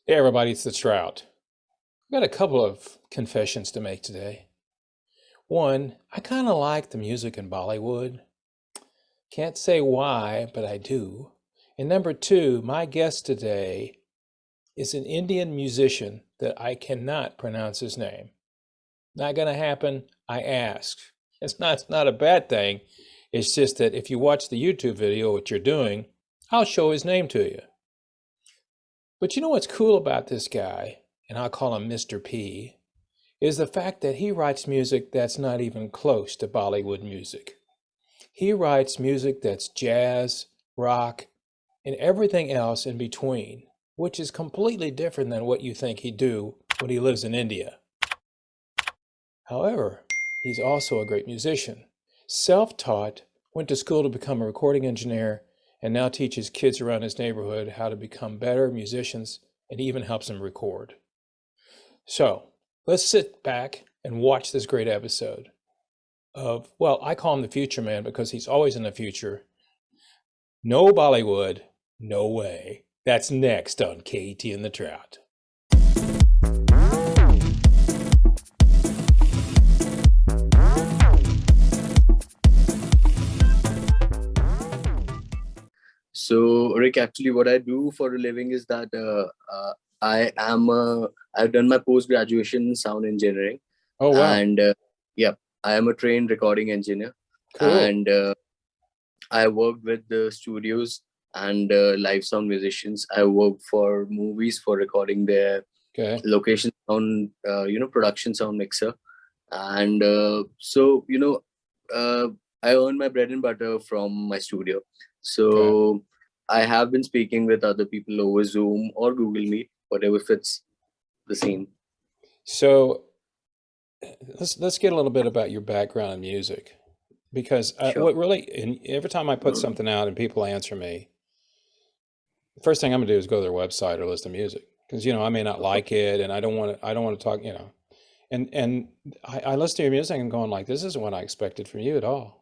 Hey everybody, it's the Trout. I've got a couple of confessions to make today. One, I kind of like the music in Bollywood. Can't say why, but I do. And number two, my guest today is an Indian musician that I cannot pronounce his name. Not going to happen. I asked. It's not a bad thing. It's just that if you watch the YouTube video, what you're doing, I'll show his name to you. But you know what's cool about this guy, and I'll call him Mr. P, is the fact that he writes music that's not even close to Bollywood music. He writes music that's jazz, rock, and everything else in between, which is completely different than what you think he'd do when he lives in India. However, he's also a great musician. Self-taught, went to school to become a recording engineer, and now teaches kids around his neighborhood how to become better musicians and even helps them record. So let's sit back and watch this great episode of, well, I call him the future man because he's always in the future. No Bollywood, no way. That's next on KT and the Trout. So, Rick, actually, what I do for a living is that I've done my post graduation in sound engineering, Oh, wow. and yeah, I am a trained recording engineer, Cool. and I work with the studios and live sound musicians. I work for movies for recording their Okay. location sound, production sound mixer, and I earn my bread and butter from my studio. Okay. So I have been speaking with other people over Zoom or Google Meet, whatever fits the scene. So let's get a little bit about your background in music, because Sure. what really, and every time I put something out and people answer me, the first thing I'm gonna do is go to their website or list of music, because I may not like it, and I don't want to talk, and I listen to your music and going like, this isn't what I expected from you at all.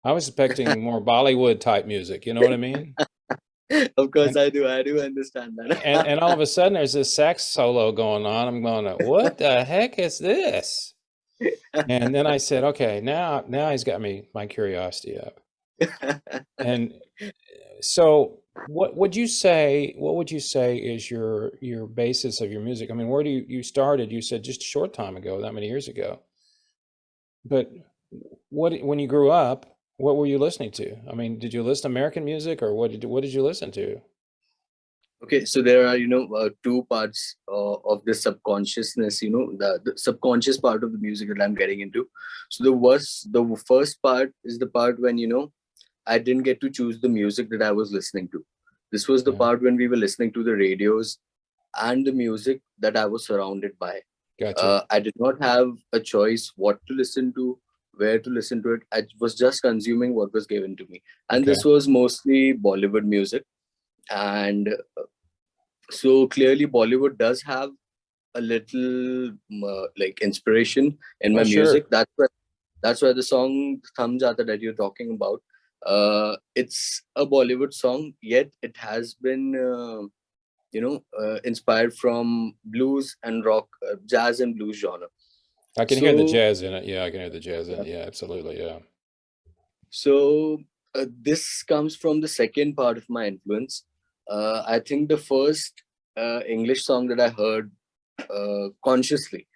I was expecting more Bollywood type music, you know what I mean? Of course, And I do understand and all that. of a sudden there's this sax solo going on. I'm going, what the heck is this? And then I said, okay, now he's got my curiosity up. And so what would you say is your basis of your music? I mean, where do you started? You said just a short time ago, that many years ago. But when you grew up, what were you listening to? I mean, did you listen to American music, or what did you listen to? Okay, so there are two parts of the subconsciousness. The subconscious part of the music that I'm getting into. So the first part is the part when I didn't get to choose the music that I was listening to. This was the Yeah, part when we were listening to the radios and the music that I was surrounded by. gotcha. I did not have a choice what to listen to, where to listen to it. I was just consuming what was given to me. And Okay. this was mostly Bollywood music. And so clearly, Bollywood does have a little like inspiration in Oh, my music. sure. That's why the song Tham Jata that you're talking about, it's a Bollywood song, yet it has been inspired from blues and rock, jazz and blues genre. I can hear the So jazz in it. Yeah, I can hear the jazz in yeah. it. Yeah, absolutely. Yeah. So this comes from the second part of my influence. I think the first English song that I heard consciously,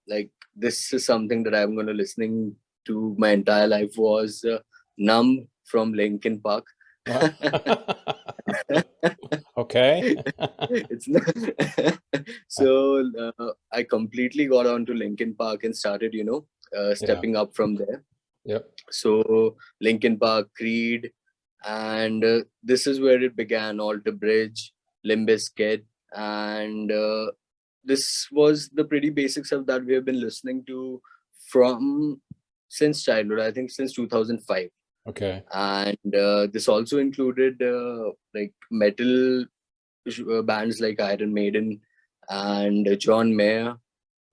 like this is something that I'm going to listening to my entire life was Numb from Linkin Park. Wow. Okay. It's not so I completely got onto Linkin Park and started, Yeah. stepping up from there. Yep. So Linkin Park, Creed, and this is where it began. Alter Bridge, Limp Bizkit, and this was the pretty basics of that we have been listening to from since childhood. I think since 2005, Okay. and this also included like metal bands like Iron Maiden and John Mayer,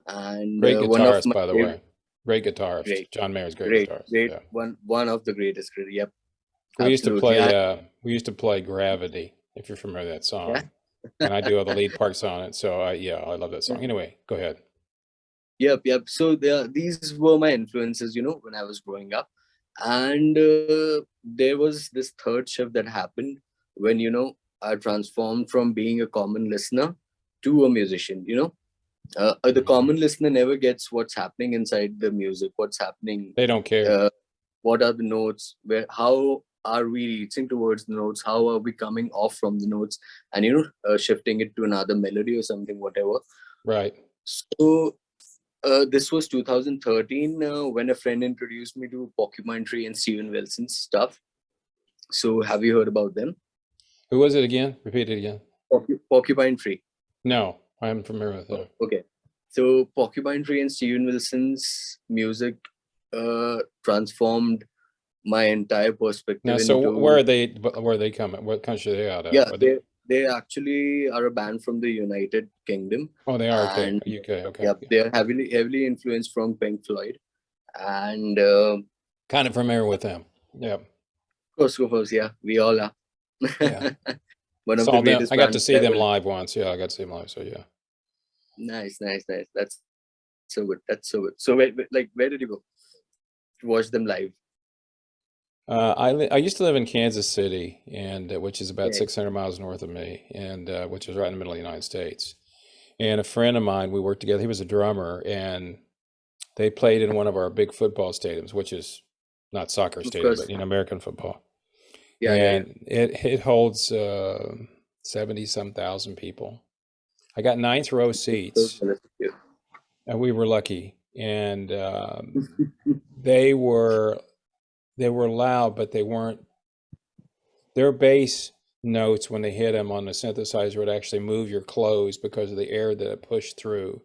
and Great one of guitarist, my by the favorite, way. Great guitarist. great, John Mayer's a great great, guitarist. great Yeah. one of the greatest. Yep, We used to absolutely. play we used to play Gravity, if you're familiar with that Yeah, song. and I do all the lead parts on it. So yeah, I love that song. Anyway, go ahead. Yep. So these were my influences, when I was growing up. And there was this third shift that happened when, I transformed from being a common listener to a musician. The common listener never gets what's happening inside the music, what's happening, They don't care. what are the notes, how are we reaching towards the notes, how are we coming off from the notes, and shifting it to another melody or something, whatever. Right. So this was 2013 when a friend introduced me to Porcupine Tree and Steven Wilson's stuff. So have you heard about them? Who was it again? Repeat it again. Porcupine Tree. No, I'm familiar with them. Okay. So Porcupine Tree and Steven Wilson's music transformed my entire perspective. Now, so where are they? Where are they coming? What country are they out of? Yeah, they actually are a band from the United Kingdom. Oh, they are. Okay, And UK. Okay. yeah, they are heavily influenced from Pink Floyd, and Kind of familiar with them. Yeah. of course, yeah, we all are. Yeah. One of Saw the them. greatest I got to bands see them ever. live once. Yeah, I got to see them live. So yeah. Nice. That's so good. So where did you go to watch them live? I used to live in Kansas City, and which is about Okay. 600 miles north of me, and which is right in the middle of the United States. And a friend of mine, we worked together. He was a drummer, and they played in one of our big football stadiums, which is not soccer Of stadium, course. but American football. Yeah. And it holds 70 some thousand people. I got ninth row seats, and we were lucky. And they were loud, but they weren't. Their bass notes, when they hit them on the synthesizer, would actually move your clothes because of the air that it pushed through.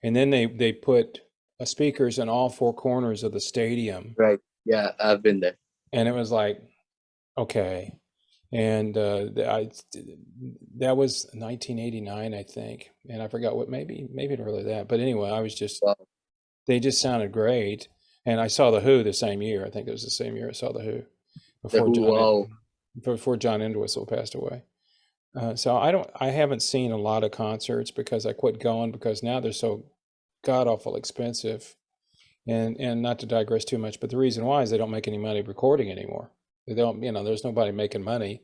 And then they put speakers in all four corners of the stadium. Right. Yeah, I've been there. And it was like, okay. And that was 1989, I think. And I forgot what, maybe earlier that. But anyway, I was just, Wow. they just sounded great. And I saw The Who the same year. I think it was the same year I saw The Who before John Entwistle passed away. So I haven't seen a lot of concerts because I quit going because now they're so god awful expensive. And not to digress too much, but the reason why is they don't make any money recording anymore. They don't, there's nobody making money.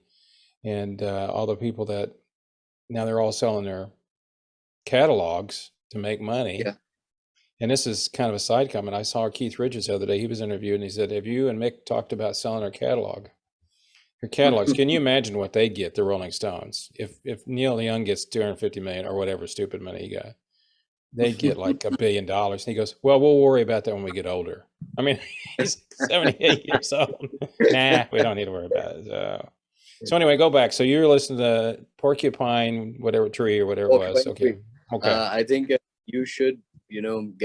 And all the people that now they're all selling their catalogs to make money. Yeah. And this is kind of a side comment. I saw Keith Richards the other day. He was interviewed and he said, have you and Mick talked about selling their catalog? Your catalogs. Can you imagine what they get, the Rolling Stones? If Neil Young gets 250 million or whatever stupid money he got, they get like $1 billion. And he goes, well, we'll worry about that when we get older. I mean, he's 78 years old. Nah, we don't need to worry about it. So anyway, go back. So you're listening to Porcupine, whatever tree or whatever it was. Okay. I think you should,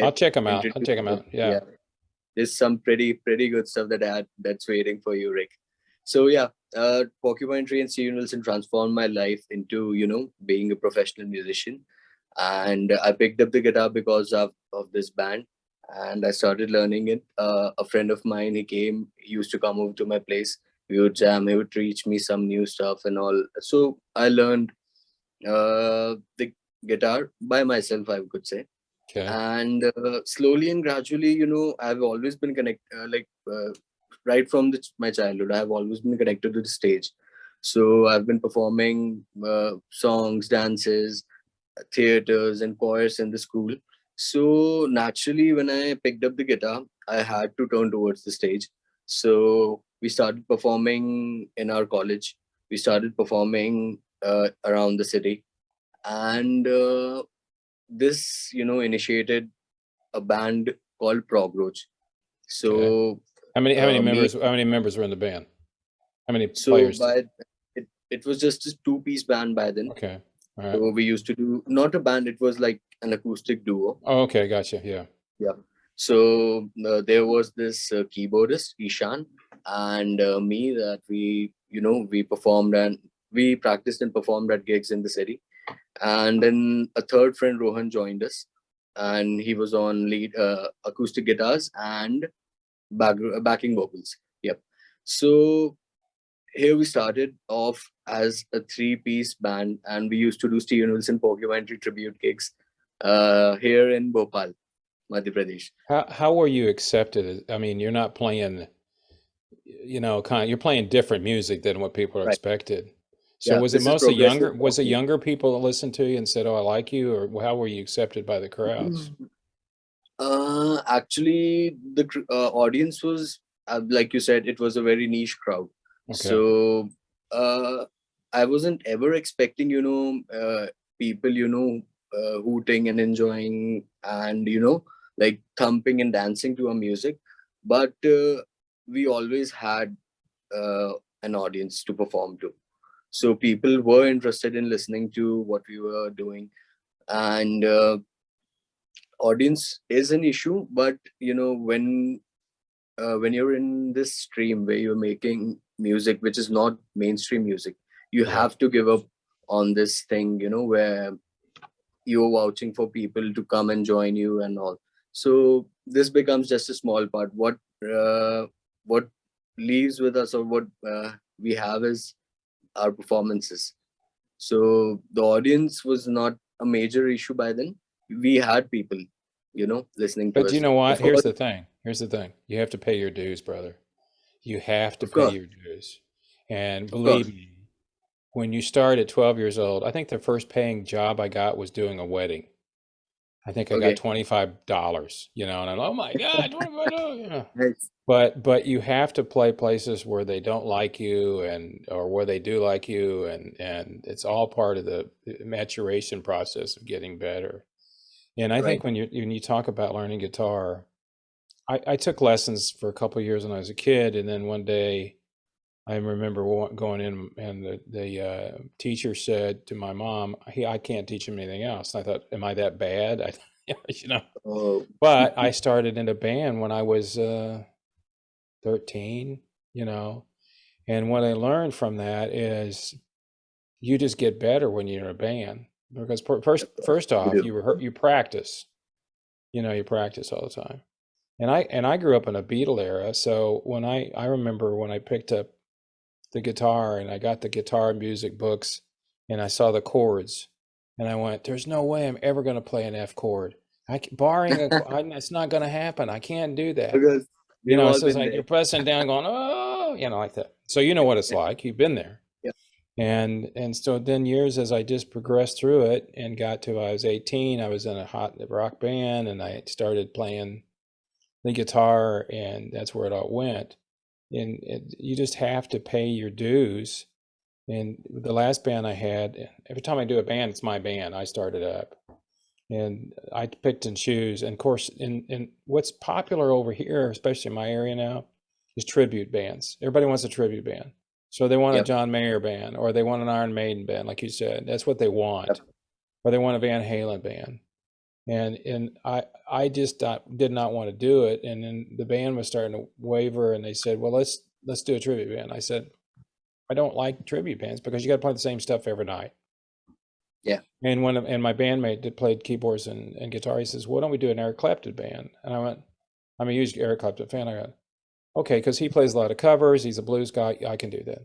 I'll check them out. Yeah. There's some pretty good stuff that's waiting for you, Rick. So yeah, Porcupine Tree and Steven Wilson transformed my life into, being a professional musician. And I picked up the guitar because of this band, and I started learning it. A friend of mine, he used to come over to my place. We would jam. He would teach me some new stuff and all. So I learned the guitar by myself, I could say. Okay. And slowly and gradually, I've always been connected, right from my childhood, I've always been connected to the stage. So I've been performing songs, dances, theaters, and choirs in the school. So naturally, when I picked up the guitar, I had to turn towards the stage. So we started performing in our college. We started performing around the city, and this, initiated a band called Prog Roach. So okay. How many members were in the band? How many players? It was just a two-piece band by then. Okay. All right. So we used to do not a band; it was like an acoustic duo. Oh, okay, gotcha. Yeah. Yeah. So there was this keyboardist Ishan and me that we performed and we practiced and performed at gigs in the city. And then a third friend Rohan joined us, and he was on lead acoustic guitars and backing vocals. Yep. So here we started off as a three-piece band, and we used to do Steven Wilson documentary tribute gigs here in Bhopal, Madhya Pradesh. How were you accepted? I mean, you're not playing, you're playing different music than what people are Right. expected. So Yeah, was it this is mostly younger? progressive Was rock it music. younger people that listened to you and said, "Oh, I like you," or how were you accepted by the crowds? Actually, the audience was, like you said, it was a very niche crowd. Okay. So uh, I wasn't ever expecting, people, hooting and enjoying and, like thumping and dancing to our music. But we always had uh, an audience to perform to. So people were interested in listening to what we were doing. And audience is an issue, but when you're in this stream where you're making music which is not mainstream music, you Yeah. have to give up on this thing, where you're vouching for people to come and join you and all. So this becomes just a small part. What leaves with us, or what we have, is our performances. So the audience was not a major issue by then. We had people, listening to But you us. know what? Of course, Here's the thing. You have to pay your dues, brother. You have to of pay course, your dues. And of believe course. me, when you start at 12 years old, I think the first paying job I got was doing a wedding. I think I got Okay. $25, and I'm, oh my God, $25. Nice. But you have to play places where they don't like you or where they do like you, and it's all part of the maturation process of getting better. And I think Right. when you talk about learning guitar, I took lessons for a couple of years when I was a kid, and then one day I remember going in, and the teacher said to my mom, I can't teach him anything else. And I thought, am I that bad? You know. Oh, But I started in a band when I was 13, and what I learned from that is you just get better when you're in a band because first you off, do. you practice, you practice all the time. And I grew up in a Beatle era, so when I remember when I picked up the guitar and I got the guitar music books and I saw the chords and I went, there's no way I'm ever going to play an F chord. Barring it's not going to happen. I can't do that. Because we've It's all just been like there. you're pressing down going, oh, like that. So you know what it's like. You've been there. Yeah. And so then years as I just progressed through it and got to I was 18, I was in a hot rock band and I started playing the guitar, and that's where it all went. And you just have to pay your dues. And the last band I had, every time I do a band, it's my band. I started up, and I picked and choose. And of course, in what's popular over here, especially in my area now, is tribute bands. Everybody wants a tribute band, so they want a Yep. John Mayer band, or they want an Iron Maiden band, like you said. That's what they Yep. want, or they want a Van Halen band. And I just did not want to do it. And then the band was starting to waver, and they said, "Well, let's do a tribute band." I said, "I don't like tribute bands because you got to play the same stuff every night." Yeah. And my bandmate that played keyboards and guitar, he says, "Why don't we do an Eric Clapton band?" And I went, "I'm a huge Eric Clapton fan." I went, "Okay," because he plays a lot of covers. He's a blues guy. I can do that.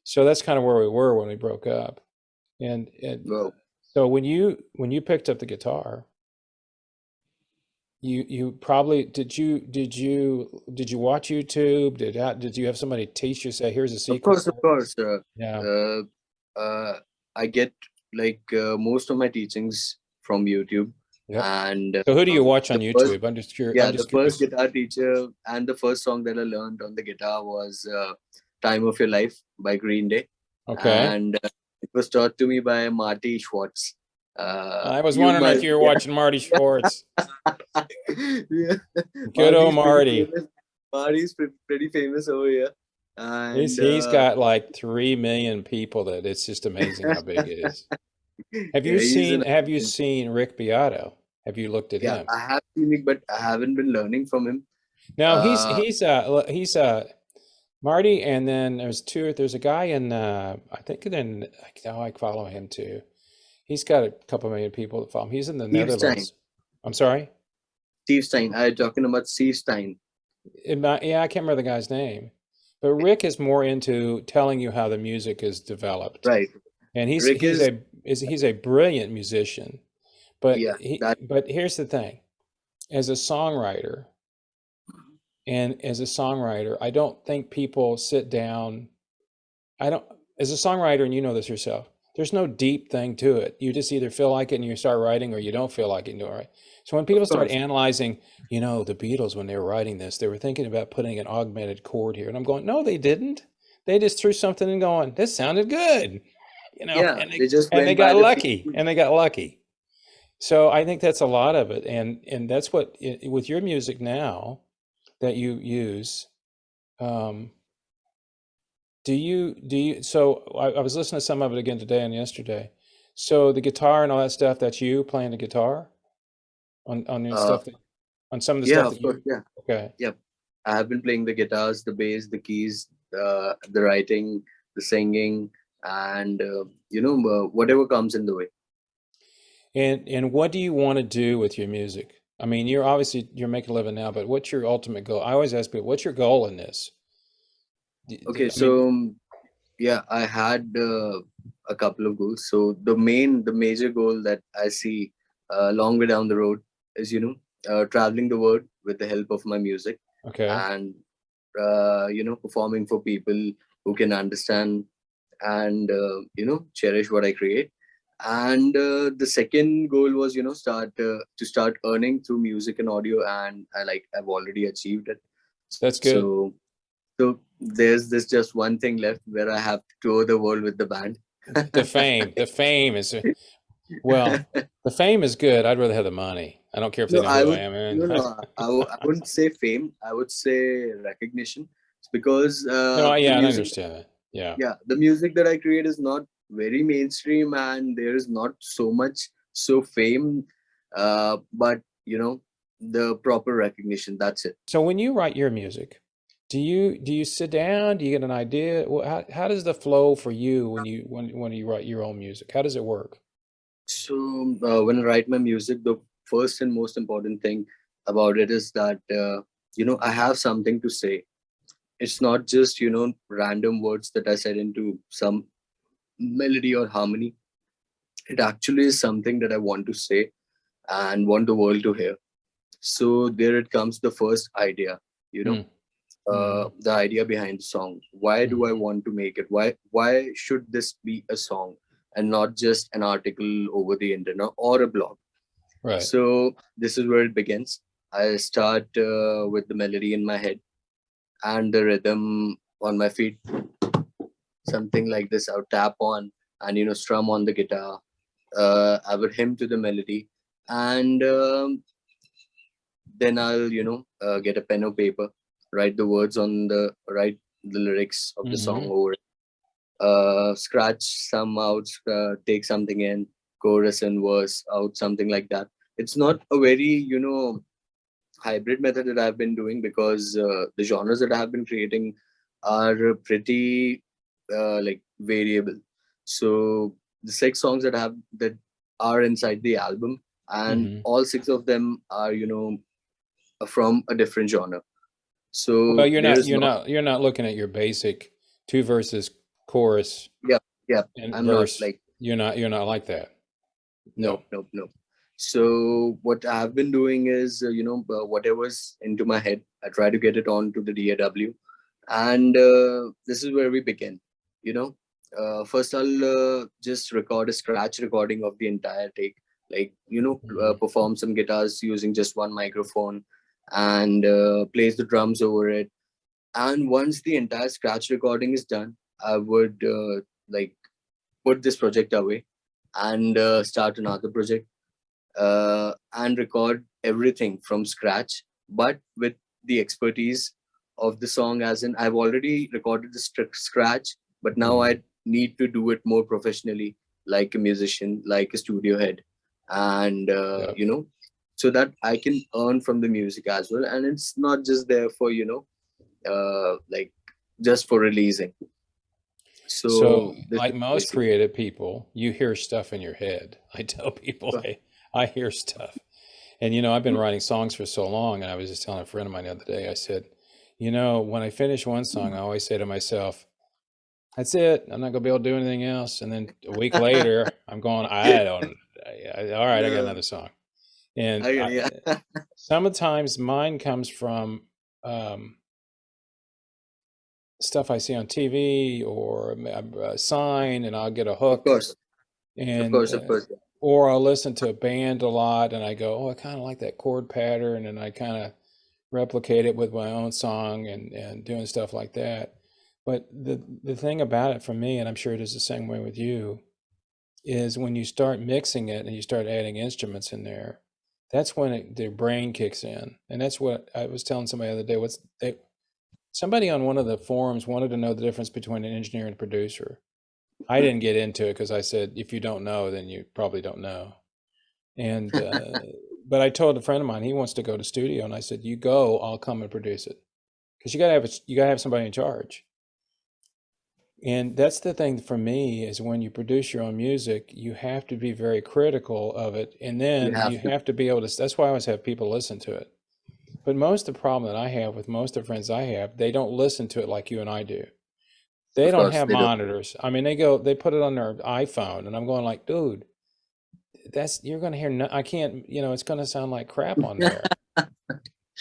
So that's kind of where we were when we broke up. And Well, so when you picked up the guitar, you probably did you watch YouTube? Did you have somebody teach you, say, here's a C of course, of chord? course. Yeah. Uh, I get like most of my teachings from YouTube, Yep. and So who do you watch the on first, YouTube? I'm just curious. I'm yeah, the just first curious. guitar teacher and the first song that I learned on the guitar was "Time of Your Life" by Green Day, Okay. and it was taught to me by Marty Schwartz. I was You wondering if must, you were yeah, watching Marty Schwartz. yeah. Good old Marty's pretty Marty. famous. Pretty famous over here, He's got like 3 million people that it's just amazing how big it is. Have you yeah, he's seen an have you seen Rick Beato? Have you looked at yeah. him? I have seen it, but I haven't been learning from him. No, Uh, he's Marty, and then there's a guy in I think then I follow him too. He's got a couple million people that follow him. He's in the Steve Stein. Netherlands. I'm sorry? Steve Stein. I'm talking about Steve Stein. Yeah, I can't remember the guy's name, But Rick is more into telling you how the music is developed, Right. and Rick is, he's a brilliant musician. But yeah, that, here's the thing: as a songwriter, I don't think people sit down. I don't, as a songwriter, and you know this yourself, there's no deep thing to it. You just either feel like it and you start writing, or you don't feel like it and do it. Right. So when people of start course. analyzing, the Beatles, when they were writing this, they were thinking about putting an augmented chord here. And I'm going, no, they didn't. They just threw something and going, this sounded good, Yeah, they just and they went by got the lucky, feel. and they got lucky. So I think that's a lot of it. And that's what, with your music now that you use, um, so I was listening to some of it again today and yesterday. So the guitar and all that stuff, that's you playing the guitar on your Uh, stuff on some of the yeah, stuff of that course. you, Yeah. okay. Yep. I have been playing the guitars, the bass, the keys, the writing, the singing, and whatever comes in the way. And what do you want to do with your music? I mean, you're making a living now, but what's your ultimate goal? I always ask people, what's your goal in this? Okay, I mean, so yeah, I had a couple of goals. So the major goal that I see long way down the road is traveling the world with the help of my music, okay. and performing for people who can understand and cherish what I create. And the second goal was start earning through music and audio, and I've already achieved it. That's good. So there's this just one thing left where I have to tour the world with the band. The fame is, well, the fame is good. I'd rather have the money. I don't care if they No, know who I am, man. I wouldn't say fame. I would say recognition. It's because No, the yeah, I music, understand that. Yeah. yeah, the music that I create is not very mainstream, and there is not so much so fame, but the proper recognition. That's it. So when you write your music, do you sit down? Do you get an idea? How does the flow for you when you write your own music? How does it work? So when I write my music, the first and most important thing about it is that I have something to say. It's not just random words that I said into some melody or harmony. It actually is something that I want to say and want the world to hear. So there it comes, the first idea. You know, Mm, mm, the idea behind the song. Why do I mm. want to make it? Why should this be a song and not just an article over the internet or a blog? Right. So this is where it begins. I start with the melody in my head and the rhythm on my feet, something like this. I would tap on and strum on the guitar. I would hum to the melody, and then I'll get a pen or paper, write the words on write the lyrics of the song Hmm. over it. Scratch some out, take something in, chorus and verse out, something like that. It's not a very hybrid method that I've been doing, because the genres that I have been creating are pretty like variable. So the six songs that are inside the album, and Hmm. all six of them are from a different genre. Well, So there is not, you're not looking at your basic two verses, chorus, yeah, yeah. and I'm not verse. like, You're not like that. no, No. no, no. So what I've been doing is, whatever's into my head, I try to get it onto the DAW, and this is where we begin. You know, first I'll just record a scratch recording of the entire take, like Hmm. perform some guitars using just one microphone, and plays the drums over it. And once the entire scratch recording is done, I would like put this project away and start another project, and record everything from scratch, but with the expertise of the song. As in, I've already recorded the scratch, but now Hmm. I need to do it more professionally, like a musician, like a studio head, and Yep. so that I can earn from the music as well. And it's not just there for like just for releasing. So, So this like is most basically. creative people, you hear stuff in your head. I tell people, hey, I hear stuff. And I've been writing songs for so long, and I was just telling a friend of mine the other day, I said, You know, when I finish one song, I always say to myself, that's it. I'm not gonna be able to do anything else. And then a week later, I'm going, all right, I got No, another song. And yeah. sometimes mine comes from stuff I see on TV or a sign, and I'll get a Of hook, course, of and course, of course. or I'll listen to a band a lot, and I go, oh, I kind of like that chord pattern, and I kind of replicate it with my own song and doing stuff like that. But the thing about it for me, and I'm sure it is the same way with you, is when you start mixing it and you start adding instruments in there, that's when their brain kicks in. And that's what I was telling somebody the other day. Somebody on one of the forums wanted to know the difference between an engineer and a producer. I didn't get into it because I said, if you don't know, then you probably don't know. And but I told a friend of mine, he wants to go to studio, and I said, you go, I'll come and produce it, because you gotta have somebody in charge. And that's the thing for me, is when you produce your own music, you have to be very critical of it, and You then you have to. have to be able to. That's why I always have people listen to it. But most of the problem that I have with most of the friends I have, they don't listen to it like you and I do. They Of don't course, have they do. monitors. I mean, they put it on their iPhone, and I'm going like, dude, you're going to hear. No, I can't. It's going to sound like crap on there.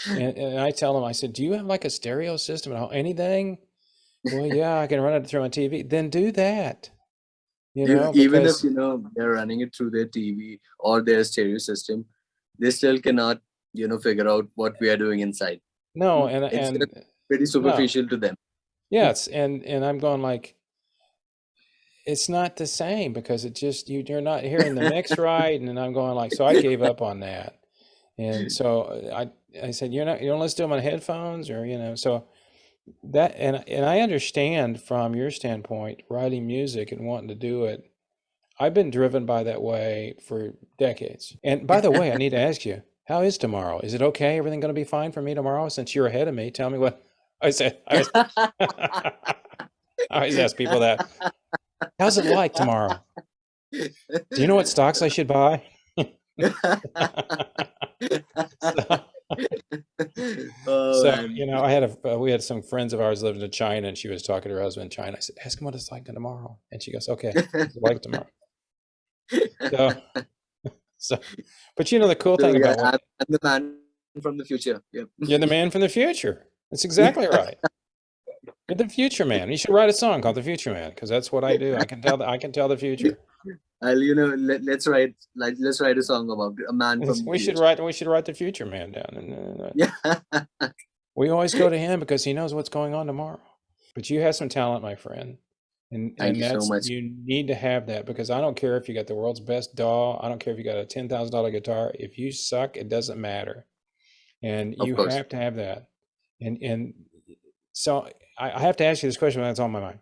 And I tell them, I said, do you have like a stereo system at home? Anything? Well, yeah, I can run it through my TV. Then do that. Even if Because they're running it through their TV or their stereo system, they still cannot figure out what we are doing inside. no, It's just and pretty no, superficial to them. yes, and I'm going like, it's not the same, because it just you're not hearing the mix right, and then I'm going like, so I gave up on that, and so I said, you don't listen to them on headphones, or so that, and I understand from your standpoint, writing music and wanting to do it. I've been driven by that way for decades. And by the way, I need to ask you, how is tomorrow? Is it okay? Everything going to be fine for me tomorrow? Since you're ahead of me, tell me what I said. I always ask people that. How's it like tomorrow? Do you know what stocks I should buy? so, Oh so man. we had some friends of ours living in China, and she was talking to her husband in China. I said, ask him what it's like tomorrow. And she goes, okay, how's it like tomorrow? So, so, but the cool So thing yeah, about what I'm the man from the future. Yep. you're the man from the future. That's exactly right. You're the future man. You should write a song called The Future Man, because that's what I do. I can tell the future. Let's write a song about a man from the We should future. write The Future Man down, and Yeah. we always go to him because he knows what's going on tomorrow. But you have some talent, my friend, and Thank you so that's, much. you need to have that, because I don't care if you got the world's best DAW. I don't care if you got a $10,000 guitar. If you suck, it doesn't matter, and Of you course. have to have that. And so I have to ask you this question, that's on my mind.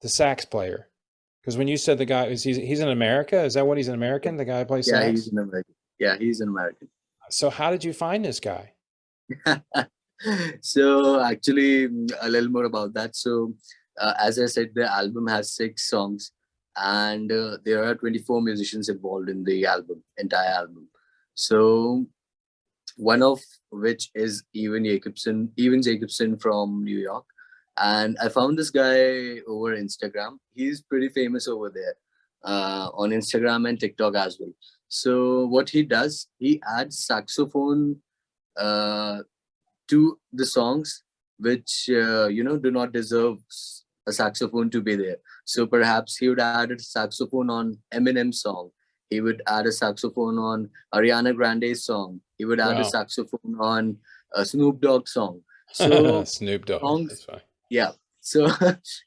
The sax player, because when you said the guy he's in America, is that what he's an American? The guy who plays Yeah, sax. he's an American. Yeah, he's an American. So how did you find this guy? So actually, a little more about that. So as I said, the album has 6 songs, and there are 24 musicians involved in the entire album. So one of which is Evan Jacobson from New York. And I found this guy over Instagram. He's pretty famous over there on Instagram and TikTok as well. So what he does, he adds saxophone uh, to the songs which do not deserve a saxophone to be there. So perhaps he would add a saxophone on Eminem's song. He would add a saxophone on Ariana Grande's song. He would add a Wow. saxophone on a Snoop Dogg song. So Snoop Dogg. songs, That's fine. yeah. So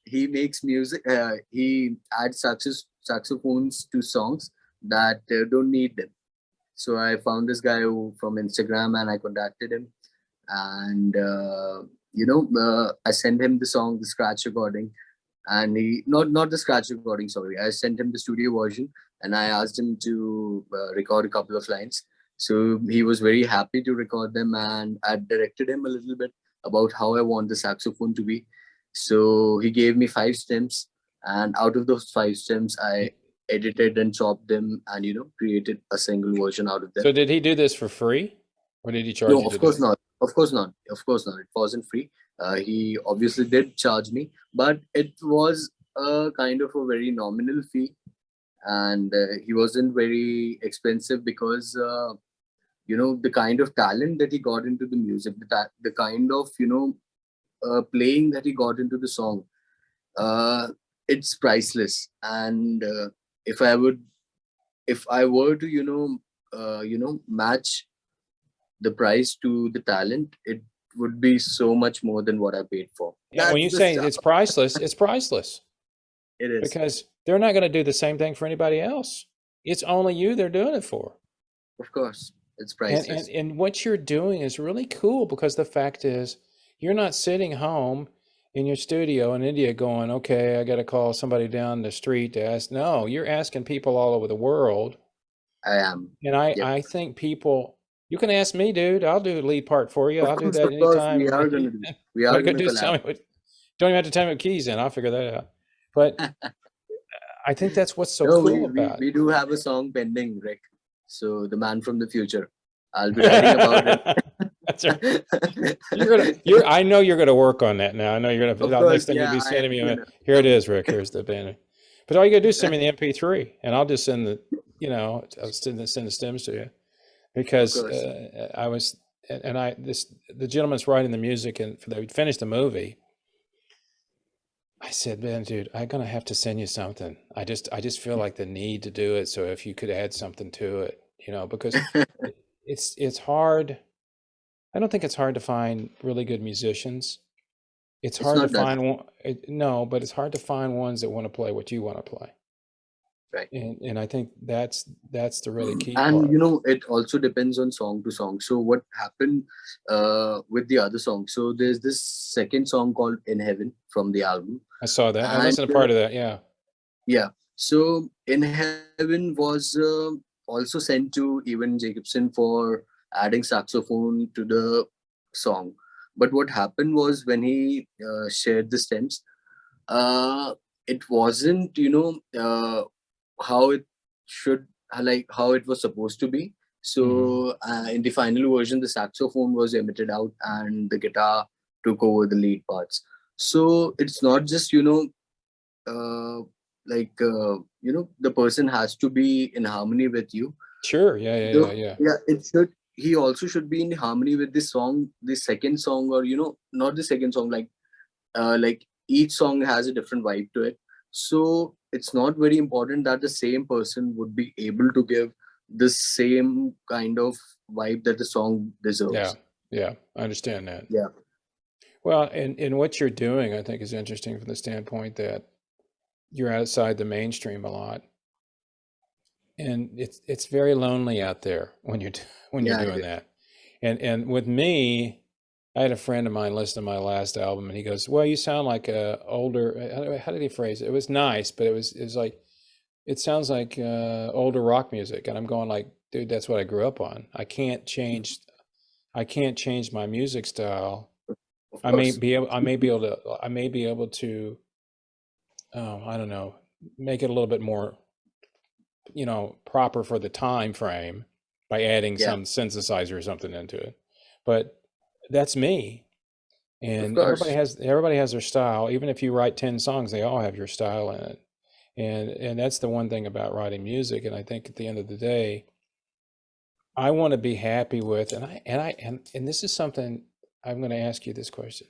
he makes music. He adds saxophones to songs that don't need them. So I found this guy from Instagram, and I contacted him, and I sent him the song, the scratch recording, and he not the scratch recording, sorry, I sent him the studio version, and I asked him to record a couple of lines. So he was very happy to record them, and I directed him a little bit about how I want the saxophone to be. So he gave me 5 stems, and out of those 5 stems I edited and chopped them, and created a single version out of them. So did he do this for free, or did he charge No, you to of do course it? not. Of course not. Of course not. It wasn't free. He obviously did charge me, but it was a kind of a very nominal fee, and he wasn't very expensive because the kind of talent that he got into the music, the kind of playing that he got into the song, uh, it's priceless. And if I would, if I were to match the price to the talent, it would be so much more than what I paid for. And when That's you the say stuff. it's priceless, it's priceless It is. because they're not going to do the same thing for anybody else. It's only you they're doing it for. Of course, it's And, priceless. and what you're doing is really cool because the fact is you're not sitting home in your studio in India going, okay, I got to call somebody down the street to ask. No, you're asking people all over the world. I am. And Yep. I think people, you can ask me, dude. I'll do the lead part for you. I'll do Of that course, anytime. we are gonna do. We All are you gotta gonna do is tell collab. me what. Don't even have to tell me what keys in. I'll figure that out. But I think that's what's so No, cool about we do have a song pending, Rick. So the man from the future. I'll be writing about it. it. That's right. I know you're gonna work on that now. I know you're Of gonna. Next course, thing you'll yeah, be I am sending me. gonna. Here it is, Rick. Here's the band. But all you gotta do is send me the MP3, and I'll just send the. I'll send the stems to you, because course. I was and I the gentleman's writing the music, and they finished the movie. I said, man, dude, I'm gonna have to send you something. I just feel like the need to do it. So if you could add something to it, because it's hard. I don't think it's hard to find really good musicians. It's It's hard to not that find one. No, but it's hard to find ones that want to play what you want to play. right. And I think that's the really key And part. it also depends on song to song. So what happened with the other song? So there's this second song called In Heaven from the album. I saw that. I And listened to part of that. Yeah. yeah, so In Heaven was also sent to Evan Jacobson for adding saxophone to the song. But what happened was when he shared the stems, uh, it wasn't how it should like how it was supposed to be. Hmm. So in the final version, the saxophone was emitted out and the guitar took over the lead parts. So it's not just uh, the person has to be in harmony with you. Sure. Yeah. Yeah. The, Yeah. Yeah. yeah, it should. He also should be in harmony with the song, the second song, or not the second song. Like each song has a different vibe to it. So it's not very important that the same person would be able to give the same kind of vibe that the song Yeah. deserves. Yeah. I understand that. Yeah, Well, and what you're doing, I think, is interesting from the standpoint that you're outside the mainstream a lot, and it's very lonely out there when when you're yeah, it doing is. that. And with me, I had a friend of mine listen to my last album, and he goes, "Well, you sound like a older." How did he phrase it? It was nice, but it was like it sounds like older rock music, and I'm going like, dude, that's what I grew up on. I can't change my music style. Of course. I may be able to, I don't know, make it a little bit more, proper for the time frame by adding Yeah, some synthesizer or something into it. But that's me. of And course. everybody has their style. Even if you write 10 songs, they all have your style in it. And that's the one thing about writing music. And I think at the end of the day, I want to be happy with, and this is something I'm going to ask you this question.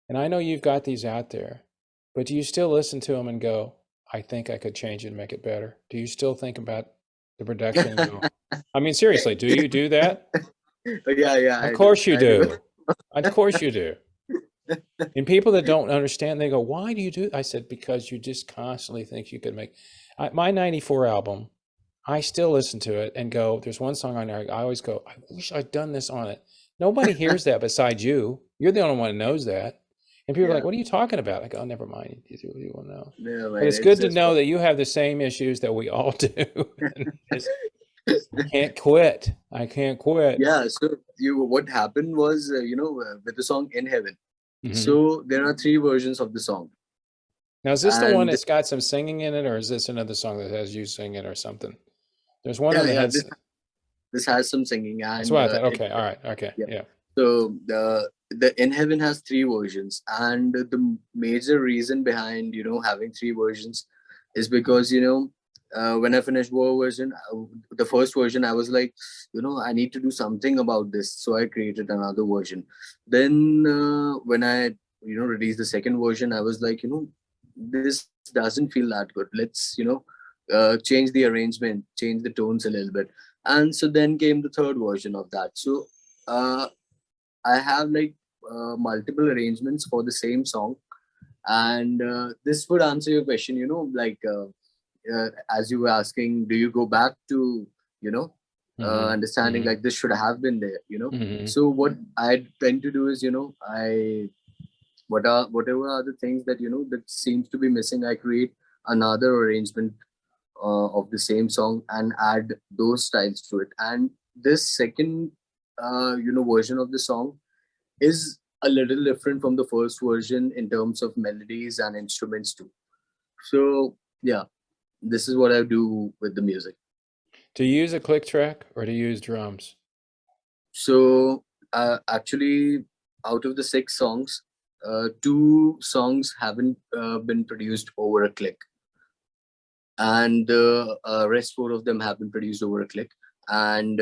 And I know you've got these out there, but do you still listen to them and go, I think I could change it and make it better? Do you still think about the production and go, I mean, seriously, do you do that? Yeah, Of I do. course you I do. do. Of course you do. And people that don't understand, they go, why do you do? I said, because you just constantly think you could make my 94 album. I still listen to it and go, there's one song on there. I always go, I wish I'd done this on it. Nobody hears that besides you. You're the only one who knows that. And people are like, Yeah. what are you talking about? I go, oh, never mind. You will know. No, But man, it's it's good to just know that you have the same issues that we all do. And I can't quit. I can't quit. yeah. So what happened was with the song In Heaven. Hmm. So there are three versions of the song, Now, is this the one and that's got some singing in it, or is this another song that has you singing or something? There's one yeah, that yeah. has. This has some singing, That's and what I thought. Okay. All right. Okay. yeah. Yeah. So the In Heaven has three versions, and the major reason behind having three versions is because when I finished one version, the first version, I was like, I need to do something about this, so I created another version. Then when I released the second version, I was like, this doesn't feel that good. Let's change the arrangement, change the tones a little bit, and so then came the third version of that. So. I have like multiple arrangements for the same song, and this would answer your question. Like as you were asking, do you go back to you know understanding Hmm. like this should have been there? Hmm. So what I tend to do is I whatever are the things that that seems to be missing, I create another arrangement of the same song and add those styles to it. And this second version of the song is a little different from the first version in terms of melodies and instruments too. So yeah, this is what I do with the music. Do you use a click track or do you use drums? So actually, out of the six songs, two songs haven't been produced over a click, and the rest four of them have been produced over a click. And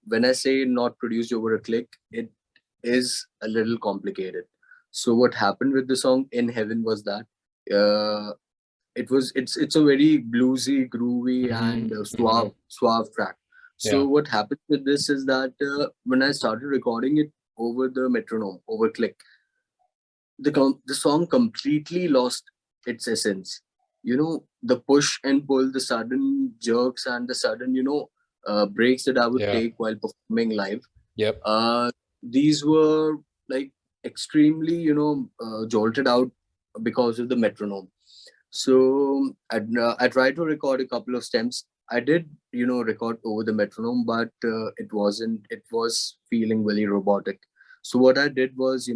when I say not produced over a click, it is a little complicated. So what happened with the song In Heaven was that uh, it's a very bluesy, groovy, Hmm. and Hmm. suave track. So Yeah. what happened with this is that when I started recording it over the metronome, over click, the song completely lost its essence. The push and pull, the sudden jerks, and the sudden breaks that I would Yeah. take while performing live. Yep. Uh, these were like extremely jolted out because of the metronome. So I tried to record a couple of stems. I did record over the metronome, but it wasn't. It was feeling very robotic. So what I did was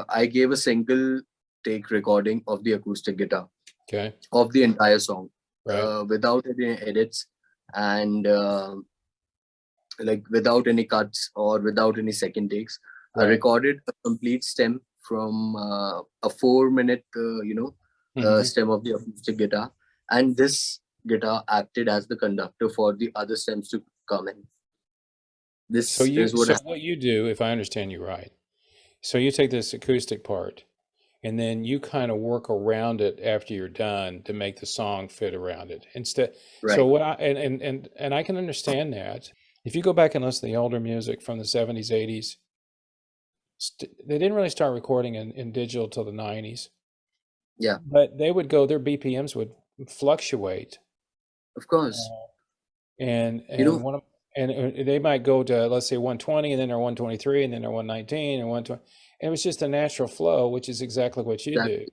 I gave a single take recording of the acoustic guitar Okay. of the entire song Right. without any edits, and like without any cuts or without any second takes. I Right. recorded a complete stem from a 4 minute Hmm. stem of the acoustic guitar, and this guitar acted as the conductor for the other stems to come in. This is what So happened. what you do, if I understand you right, so you take this acoustic part and then you kind of work around it after you're done to make the song fit around it. Instead, so Right. what I and I can understand that. If you go back and listen to the older music from the 70s, 80s, they didn't really start recording in digital till the 90s. Yeah, But they would go, their BPMs would fluctuate, of course. uh, and You and know, one of and they might go to, let's say, 120, and then they're 123, and then they're 119 and 120. And it was just a natural flow, which is exactly what you that do.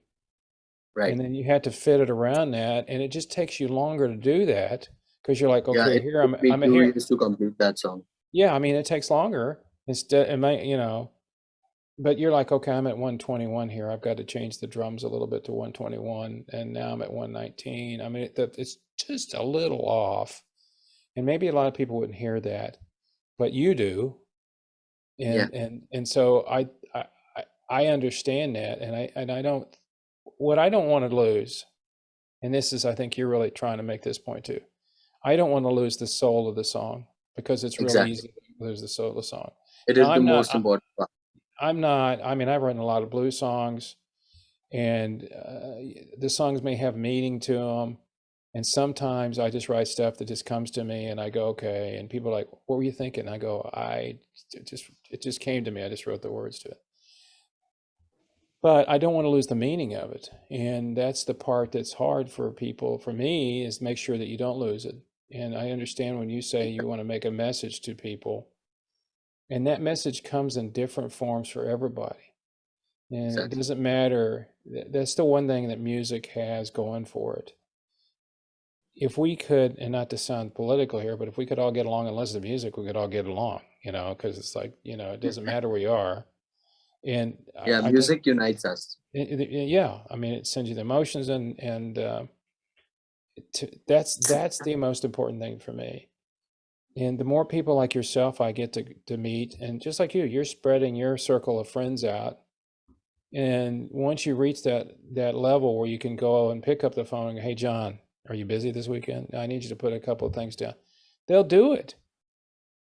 right. And then you had to fit it around that, and it just takes you longer to do that because you're like, Yeah, okay, it here took me I'm a two here. years to complete that song. Yeah, I mean, it takes longer. Instead, it might, but you're like, okay, I'm at 121 here. I've got to change the drums a little bit to 121, and now I'm at 119. I mean, it's just a little off, and maybe a lot of people wouldn't hear that, but you do, Yeah, and so I I understand that, and I don't what I don't want to lose, and this is I think you're really trying to make this point too. I don't want to lose the soul of the song because it's really exactly. easy to lose the soul of the song. It Now is the most important part. I'm not. I mean, I've written a lot of blues songs, and the songs may have meaning to them. And sometimes I just write stuff that just comes to me, and I go, okay. And people are like, "What were you thinking?" I go, it just came to me. I just wrote the words to it." But I don't want to lose the meaning of it, and that's the part that's hard for people. For me, is make sure that you don't lose it. And I understand when you say you want to make a message to people, and that message comes in different forms for everybody. And it Exactly. doesn't matter. That's the one thing that music has going for it. If we could, and not to sound political here, but if we could all get along and listen to music, we could all get along, because it's like, it doesn't matter where you are. And Yeah, I think, music unites us. yeah, I mean, it sends you the emotions, and that's the most important thing for me. And the more people like yourself I get to meet, and just like you're spreading your circle of friends out. And once you reach that level where you can go and pick up the phone and go, hey, John, are you busy this weekend? I need you to put a couple of things down. They'll do it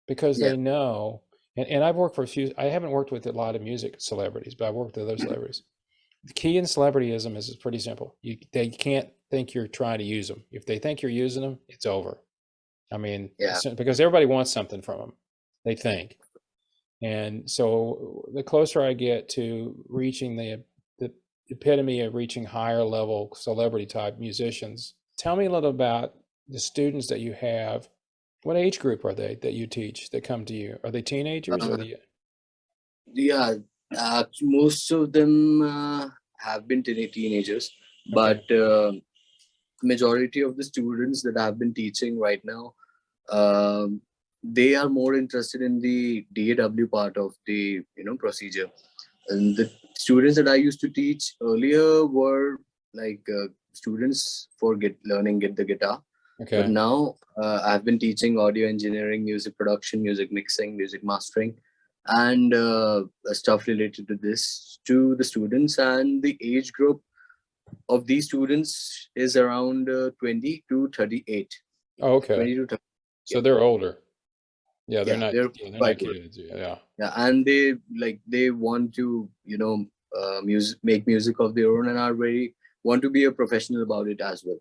because Yeah. they know. And I've worked for a few, I haven't worked with a lot of music celebrities, but I've worked with other celebrities. The key in celebrityism is pretty simple. They can't think you're trying to use them. If they think you're using them, it's over. I mean, Yeah. because everybody wants something from them, they think. And so the closer I get to reaching the epitome of reaching higher level celebrity type musicians, tell me a little about the students that you have. What age group are they that you teach that come to you? Are they teenagers or Uh, the yeah. Most of them have been teenagers, okay? but majority of the students that I've been teaching right now, um, they are more interested in the DAW part of the procedure. And the students that I used to teach earlier were like students for get the guitar. But Okay. now I've been teaching audio engineering, music production, music mixing, music mastering, and stuff related to this to the students. And the age group of these students is around 20 to 38. Oh, okay. 20 to 30. So Yeah, they're older. Yeah, yeah, they're they're not quite old. kids. Yeah. Yeah, and they want to music make music of their own and are very want to be a professional about it as well.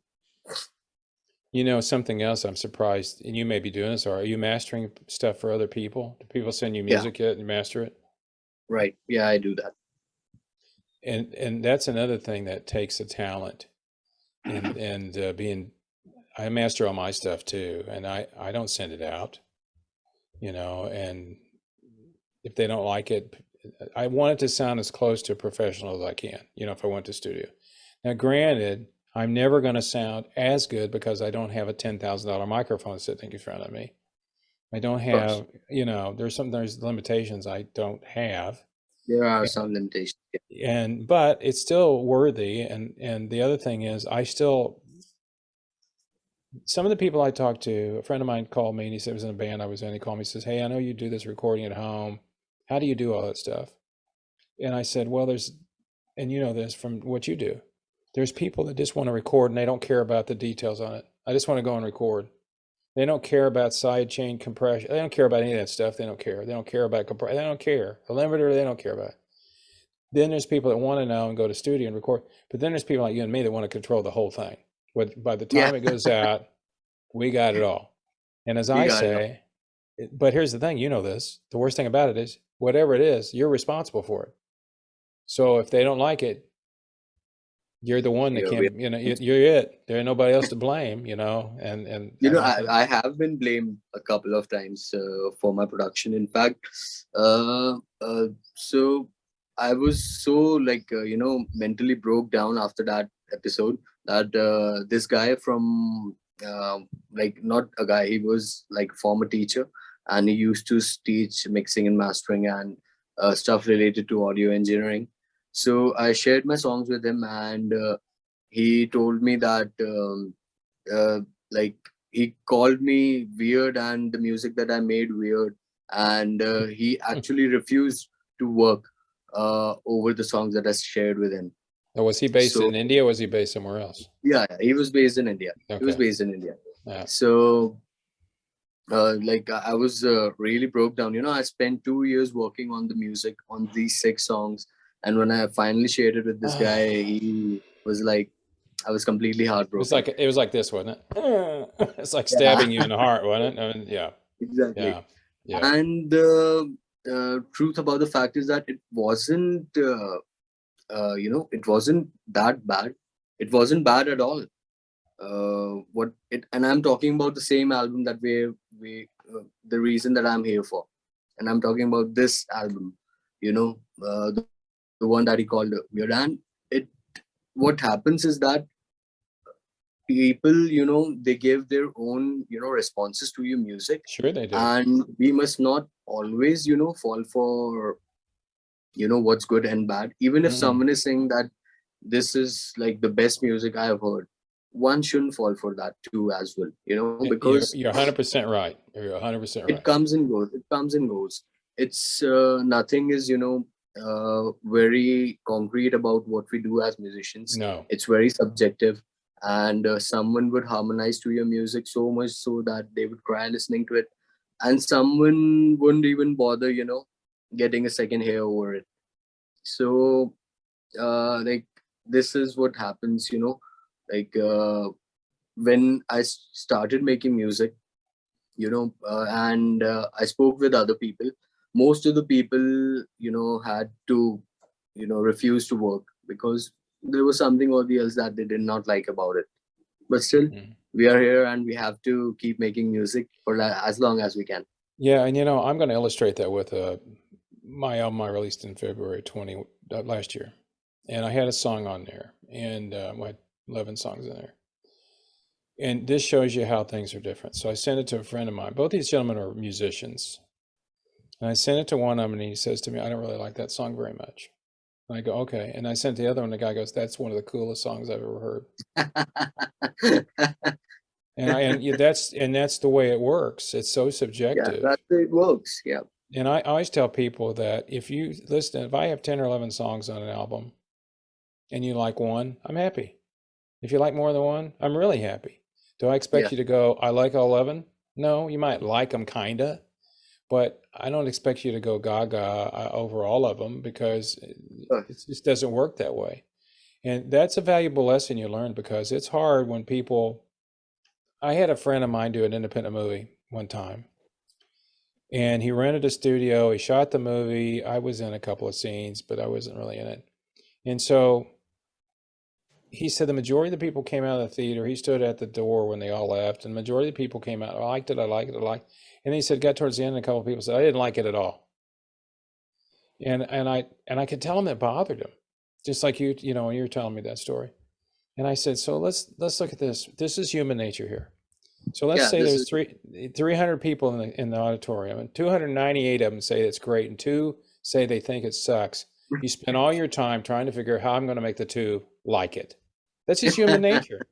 You know, something else I'm surprised, and you may be doing this, are you mastering stuff for other people? Do people send you Yeah, music yet and you master it? right. Yeah, I do that. And that's another thing that takes a talent and being I master all my stuff too, and I don't send it out, and if they don't like it, I want it to sound as close to professional as I can, if I went to studio. Now, granted, I'm never going to sound as good because I don't have a $10,000 microphone sitting in front of me. I don't Of course, have, there's limitations I don't have. there are some limitations. But it's still worthy. And the other thing is some of the people I talked to, a friend of mine called me and he said he was in a band I was in. He called me and says, hey, I know you do this recording at home. How do you do all that stuff? And I said, well, and you know this from what you do, there's people that just want to record and they don't care about the details on it. I just want to go and record. They don't care about side chain compression. They don't care about any of that stuff. They don't care. They don't care about compression. They don't care. The limiter, they don't care about it. Then there's people that want to know and go to studio and record. But then there's people like you and me that want to control the whole thing. By the Yeah, time it goes out, we got it all. And as we I got it all. say, but here's the thing, this. The worst thing about it is whatever it is, you're responsible for it. So if they don't like it, you're the one that Yeah, we can't, you're it. There's nobody else to blame, and I have been blamed a couple of times for my production. In fact, so I was so mentally broke down after that episode that this guy from not a guy, he was like former teacher, and he used to teach mixing and mastering and stuff related to audio engineering. So I shared my songs with him, and he told me that. Uh, like he called me weird and the music that I made weird, and he actually refused to work over the songs that I shared with him. was he based So in India or was he based somewhere else? yeah, he was based in India. He was Okay. based in India. Yeah. So I was really broke down. I spent 2 years working on the music on these 6 songs, and when I finally shared it with this guy, he was like, I was completely heartbroken. It was like this, wasn't it? It's like Yeah, stabbing you in the heart, wasn't it? I mean, yeah, exactly. yeah, yeah. And the truth about the fact is that it wasn't, it wasn't that bad. It wasn't bad at all. And I'm talking about the same album that the reason that I'm here for, and I'm talking about this album, the one that he called Weird. And it, what happens is that people, they give their own, responses to your music, Sure they do. and we must not always, fall for what's good and bad. Even if Mm-mm. someone is saying that this is like the best music I have heard, one shouldn't fall for that too as well, You're because 100% right. You're 100% it right. comes and goes. It comes and goes. It's nothing is very concrete about what we do as musicians. No. It's very subjective, and someone would harmonize to your music so much so that they would cry listening to it, and someone wouldn't even bother, getting a second hair over it. So like, this is what happens, like when I started making music, and I spoke with other people. Most of the people, had to, refuse to work because there was something or the else that they did not like about it. But still, Mhm. we are here and we have to keep making music for as long as we can. Yeah, and I'm going to illustrate that with my album I released in February 20 last year, and I had a song on there, and I had 11 songs in there, and this shows you how things are different. So I sent it to a friend of mine. Both these gentlemen are musicians, and I sent it to one of them, and he says to me, "I don't really like that song very much." And I go, "Okay," and I sent the other one. The guy goes, "That's one of the coolest songs I've ever heard." And that's the way it works. It's so Yeah, subjective. that's the way it works. Yeah. And I always tell people that if you listen, if I have 10 or 11 songs on an album and you like one, I'm happy. If you like more than one, I'm really happy. Do I expect Yeah. you to go, I like all 11? No, you might like them kinda, but I don't expect you to go gaga over all of them because it just doesn't work that way. And that's a valuable lesson you learn because it's hard when people. I had a friend of mine do an independent movie one time, and he rented a studio. He shot the movie. I was in a couple of scenes, but I wasn't really in it. And so he said the majority of the people came out of the theater. He stood at the door when they all left, and the majority of the people came out. I liked it. I liked it. I liked it. And then he said, got towards the end, and a couple of people said, I didn't like it at all. And I could tell him it bothered him, just like when you were telling me that story. And I said, so let's look at this. This is human nature here. So let's say there's 300 people in the auditorium, and 298 of them say it's great, and 2 say they think it sucks. You spend all your time trying to figure out how I'm going to make the 2 like it. That's just human nature.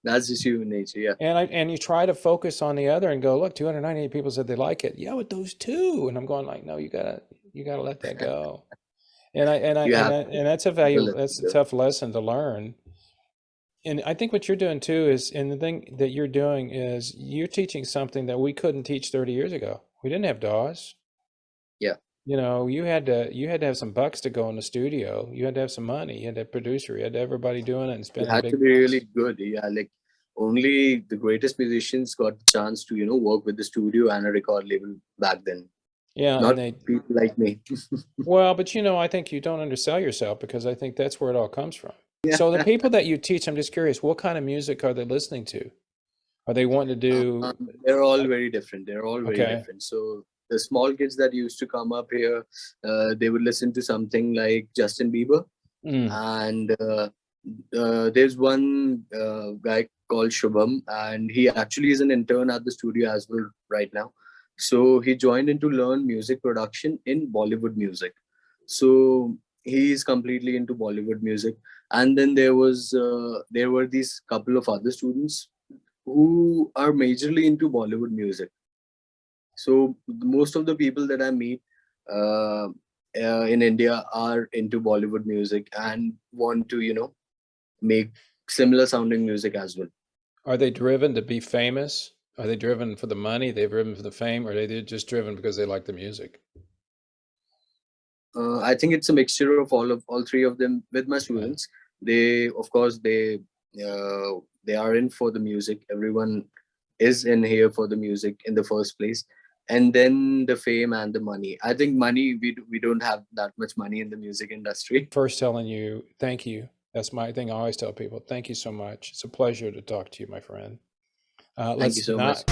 That's just human nature. Yeah. And you try to focus on the other and go, look, 298 people said they like it. Yeah, but those 2, and I'm going like, no, you gotta let that go. And that's a tough lesson to learn. And I think what you're doing too and the thing that you're doing is you're teaching something that we couldn't teach 30 years ago. We didn't have DAWs. Yeah. You had to have some bucks to go in the studio. You had to have some money. You had to have a producer. You had to have everybody doing it and spending big bucks. You had to be really good. Yeah, like only the greatest musicians got the chance to work with the studio and a record label back then. Yeah, not people like me. Well, but I think you don't undersell yourself because I think that's where it all comes from. So the people that you teach, I'm just curious, what kind of music are they listening to? Are they wanting to do? They're all very different. They're all very different. So the small kids that used to come up here, they would listen to something like Justin Bieber. And there's one guy called Shubham, and he actually is an intern at the studio as well right now. So he joined in to learn music production in Bollywood music. So he's completely into Bollywood music. And then there were these couple of other students who are majorly into Bollywood music. So most of the people that I meet in India are into Bollywood music and want to, make similar sounding music as well. Are they driven to be famous? Are they driven for the money? They're driven for the fame, or are they just driven because they like the music? I think it's a mixture of all 3 of them. With my students, they are in for the music. Everyone is in here for the music in the first place, and then the fame and the money. I think money, we don't have that much money in the music industry. First, telling you thank you. That's my thing. I always tell people, thank you so much. It's a pleasure to talk to you, my friend. Thank you so much.